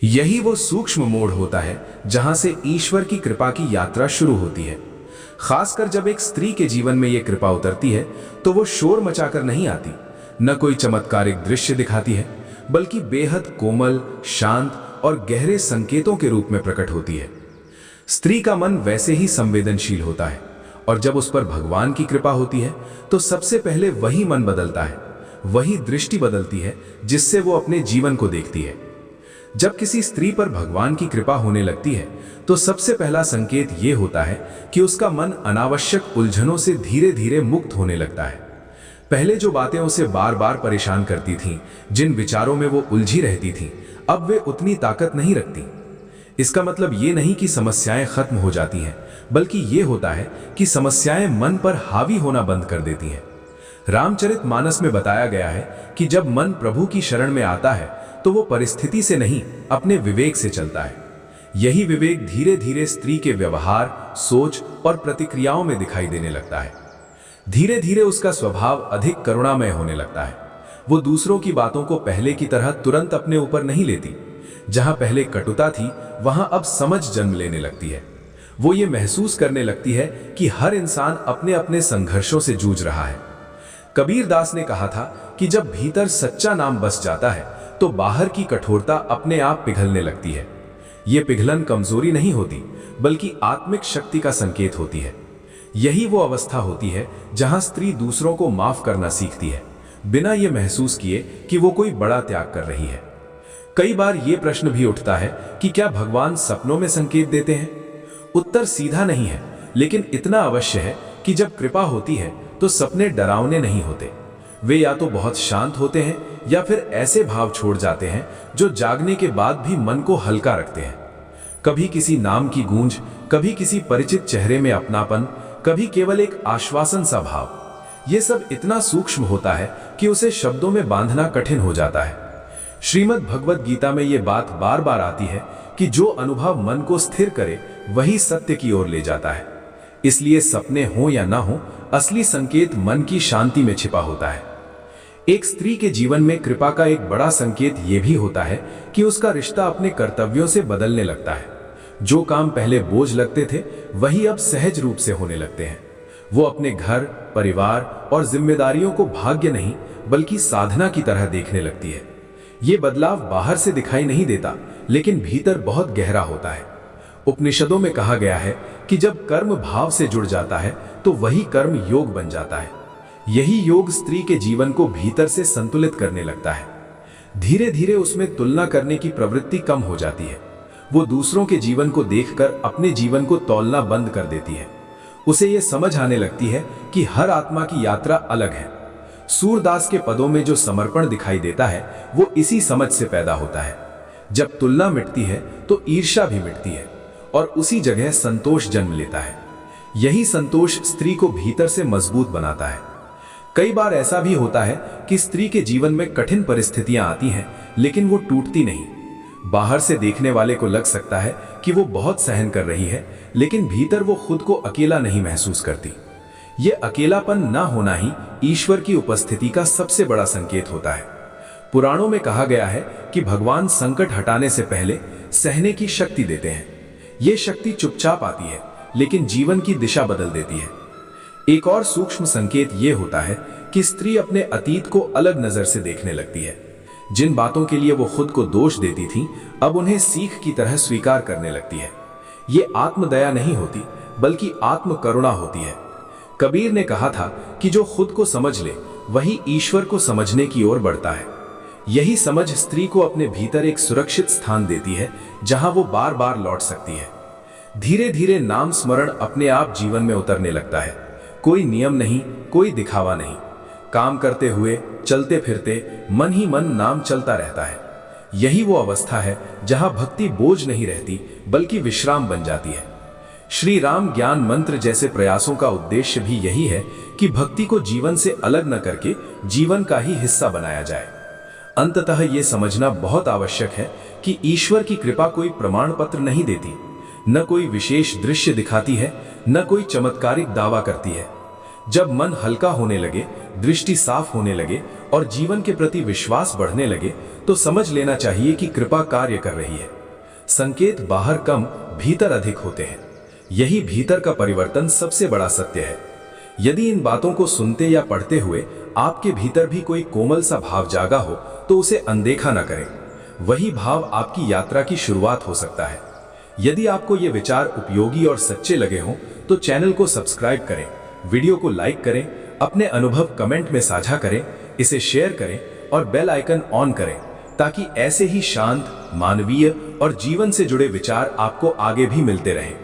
यही वो सूक्ष्म मोड़ होता है जहां से ईश्वर की कृपा की यात्रा शुरू होती है। खासकर जब एक स्त्री के जीवन में यह कृपा उतरती है तो वो शोर मचाकर नहीं आती, न कोई चमत्कारिक दृश्य दिखाती है, बल्कि बेहद कोमल, शांत और गहरे संकेतों के रूप में प्रकट होती है। स्त्री का मन वैसे ही संवेदनशील होता है और जब उस पर भगवान की कृपा होती है तो सबसे पहले वही मन बदलता है, वही दृष्टि बदलती है जिससे वो अपने जीवन को देखती है। जब किसी स्त्री पर भगवान की कृपा होने लगती है तो सबसे पहला संकेत ये होता है कि उसका मन अनावश्यक उलझनों से धीरे धीरे मुक्त होने लगता है। पहले जो बातें उसे बार बार परेशान करती थीं, जिन विचारों में वो उलझी रहती थीं, अब वे उतनी ताकत नहीं रखती। इसका मतलब ये नहीं कि समस्याएं खत्म हो जाती हैं, बल्कि ये होता है कि समस्याएं मन पर हावी होना बंद कर देती हैं। रामचरितमानस में बताया गया है कि जब मन प्रभु की शरण में आता है तो वो परिस्थिति से नहीं, अपने विवेक से चलता है। यही विवेक धीरे धीरे स्त्री के व्यवहार, सोच और प्रतिक्रियाओं में दिखाई देने लगता है। धीरे धीरे उसका स्वभाव अधिक करुणामय होने लगता है। वो दूसरों की बातों को पहले की तरह तुरंत अपने ऊपर नहीं लेती। जहां पहले कटुता थी, वहां अब समझ जन्म लेने लगती है। वो ये महसूस करने लगती है कि हर इंसान अपने अपने संघर्षों से जूझ रहा है। कबीर दास ने कहा था कि जब भीतर सच्चा नाम बस जाता है तो बाहर की कठोरता अपने आप पिघलने लगती है। ये पिघलन कमजोरी नहीं होती, बल्कि आत्मिक शक्ति का संकेत होती है। यही वो अवस्था होती है जहां स्त्री दूसरों को माफ करना सीखती है, बिना ये महसूस किए कि वो कोई बड़ा त्याग कर रही है। कई बार ये प्रश्न भी उठता है कि क्या भगवान सपनों में संकेत देते हैं? उत्तर सीधा नहीं है, लेकिन इतना अवश्य है कि जब कृपा होती है तो सपने डरावने नहीं होते। वे या तो बहुत शांत होते हैं या फिर ऐसे भाव छोड़ जाते हैं जो जागने के बाद भी मन को हल्का रखते हैं। कभी किसी नाम की गूंज, कभी किसी परिचित चेहरे में अपनापन, कभी केवल एक आश्वासन सा भाव। यह सब इतना सूक्ष्म होता है कि उसे शब्दों में बांधना कठिन हो जाता है। श्रीमद् भगवद गीता में यह बात बार बार आती है कि जो अनुभव मन को स्थिर करे वही सत्य की ओर ले जाता है। इसलिए सपने हो या ना हो, असली संकेत मन की शांति में छिपा होता है। एक स्त्री के जीवन में कृपा का एक बड़ा संकेत यह भी होता है कि उसका रिश्ता अपने कर्तव्यों से बदलने लगता है। जो काम पहले बोझ लगते थे, वही अब सहज रूप से होने लगते हैं। वो अपने घर, परिवार और जिम्मेदारियों को भाग्य नहीं, बल्कि साधना की तरह देखने लगती है। ये बदलाव बाहर से दिखाई नहीं देता, लेकिन भीतर बहुत गहरा होता है। उपनिषदों में कहा गया है कि जब कर्म भाव से जुड़ जाता है तो वही कर्म योग बन जाता है। यही योग स्त्री के जीवन को भीतर से संतुलित करने लगता है। धीरे धीरे उसमें तुलना करने की प्रवृत्ति कम हो जाती है। वो दूसरों के जीवन को देखकर अपने जीवन को तौलना बंद कर देती है। उसे ये समझ आने लगती है कि हर आत्मा की यात्रा अलग है। सूरदास के पदों में जो समर्पण दिखाई देता है वो इसी समझ से पैदा होता है। जब तुलना मिटती है तो ईर्ष्या भी मिटती है और उसी जगह संतोष जन्म लेता है। यही संतोष स्त्री को भीतर से मजबूत बनाता है। कई बार ऐसा भी होता है कि स्त्री के जीवन में कठिन परिस्थितियां आती हैं, लेकिन वो टूटती नहीं। बाहर से देखने वाले को लग सकता है कि वो बहुत सहन कर रही है, लेकिन भीतर वो खुद को अकेला नहीं महसूस करती। ये अकेलापन ना होना ही ईश्वर की उपस्थिति का सबसे बड़ा संकेत होता है। पुराणों में कहा गया है कि भगवान संकट हटाने से पहले सहने की शक्ति देते हैं। ये शक्ति चुपचाप आती है, लेकिन जीवन की दिशा बदल देती है। एक और सूक्ष्म संकेत यह होता है कि स्त्री अपने अतीत को अलग नजर से देखने लगती है। जिन बातों के लिए वो खुद को दोष देती थी, अब उन्हें सीख की तरह स्वीकार करने लगती है। ये आत्मदया नहीं होती, बल्कि आत्म करुणा होती है। कबीर ने कहा था कि जो खुद को समझ ले वही ईश्वर को समझने की ओर बढ़ता है। यही समझ स्त्री को अपने भीतर एक सुरक्षित स्थान देती है, जहां वो बार बार लौट सकती है। धीरे धीरे नाम स्मरण अपने आप जीवन में उतरने लगता है। कोई नियम नहीं, कोई दिखावा नहीं। काम करते हुए, चलते फिरते मन ही मन नाम चलता रहता है। यही वो अवस्था है जहां भक्ति बोझ नहीं रहती, बल्कि विश्राम बन जाती है। श्री राम ज्ञान मंत्र जैसे प्रयासों का उद्देश्य भी यही है कि भक्ति को जीवन से अलग न करके जीवन का ही हिस्सा बनाया जाए। अंततः ये समझना बहुत आवश्यक है कि ईश्वर की कृपा कोई प्रमाण पत्र नहीं देती, न कोई विशेष दृश्य दिखाती है, न कोई चमत्कारिक दावा करती है। जब मन हल्का होने लगे, दृष्टि साफ होने लगे और जीवन के प्रति विश्वास बढ़ने लगे, तो समझ लेना चाहिए कि कृपा कार्य कर रही है। संकेत बाहर कम, भीतर अधिक होते हैं। यही भीतर का परिवर्तन सबसे बड़ा सत्य है। यदि इन बातों को सुनते या पढ़ते हुए आपके भीतर भी कोई कोमल सा भाव जागा हो, तो उसे अनदेखा न करें। वही भाव आपकी यात्रा की शुरुआत हो सकता है। यदि आपको ये विचार उपयोगी और सच्चे लगे हों, तो चैनल को सब्सक्राइब करें, वीडियो को लाइक करें, अपने अनुभव कमेंट में साझा करें, इसे शेयर करें और बेल आइकन ऑन करें, ताकि ऐसे ही शांत, मानवीय और जीवन से जुड़े विचार आपको आगे भी मिलते रहें।